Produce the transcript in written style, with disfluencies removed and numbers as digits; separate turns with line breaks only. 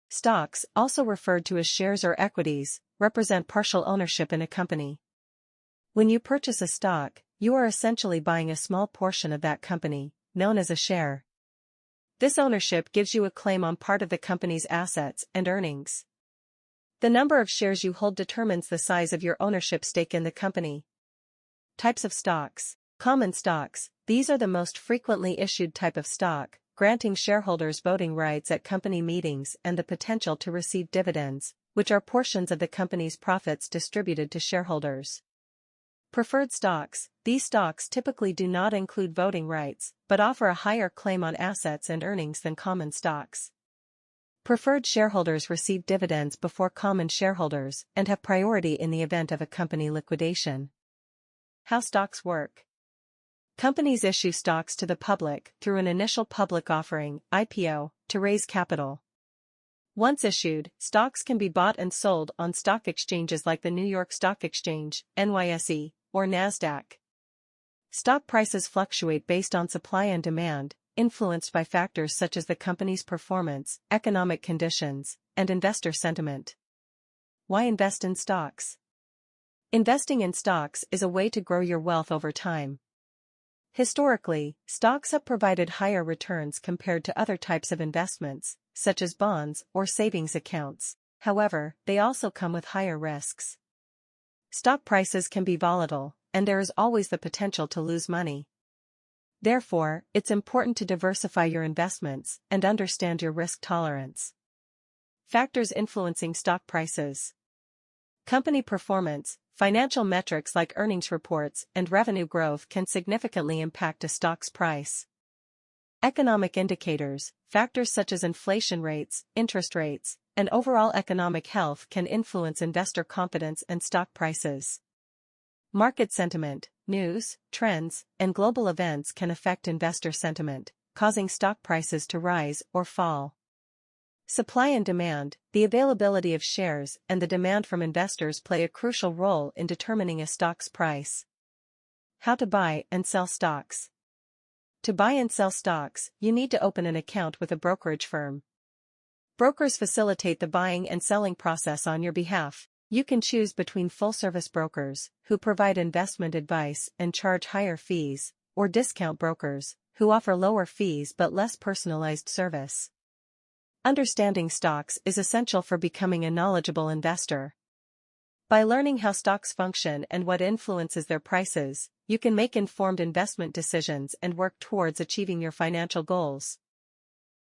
Stocks, also referred to as shares or equities, represent partial ownership in a company. When you purchase a stock, you are essentially buying a small portion of that company, known as a share. This ownership gives you a claim on part of the company's assets and earnings. The number of shares you hold determines the size of your ownership stake in the company. Types of stocks. Common stocks. These are the most frequently issued type of stock, granting shareholders voting rights at company meetings and the potential to receive dividends, which are portions of the company's profits distributed to shareholders. Preferred stocks. These stocks typically do not include voting rights, but offer a higher claim on assets and earnings than common stocks. Preferred shareholders receive dividends before common shareholders and have priority in the event of a company liquidation. How stocks work. Companies issue stocks to the public through an initial public offering, IPO, to raise capital. Once issued, stocks can be bought and sold on stock exchanges like the New York Stock Exchange, NYSE, or NASDAQ. Stock prices fluctuate based on supply and demand, influenced by factors such as the company's performance, economic conditions, and investor sentiment. Why invest in stocks? Investing in stocks is a way to grow your wealth over time. Historically, stocks have provided higher returns compared to other types of investments, such as bonds or savings accounts. However, they also come with higher risks. Stock prices can be volatile, and there is always the potential to lose money. Therefore, it's important to diversify your investments and understand your risk tolerance. Factors influencing stock prices. Company performance. Financial metrics like earnings reports and revenue growth can significantly impact a stock's price. Economic indicators. Factors such as inflation rates, interest rates, and overall economic health can influence investor confidence and stock prices. Market sentiment. News, trends, and global events can affect investor sentiment, causing stock prices to rise or fall. Supply and demand. The availability of shares and the demand from investors play a crucial role in determining a stock's price. How to buy and sell stocks. To buy and sell stocks, you need to open an account with a brokerage firm. Brokers facilitate the buying and selling process on your behalf. You can choose between full-service brokers, who provide investment advice and charge higher fees, or discount brokers, who offer lower fees but less personalized service. Understanding stocks is essential for becoming a knowledgeable investor. By learning how stocks function and what influences their prices, you can make informed investment decisions and work towards achieving your financial goals.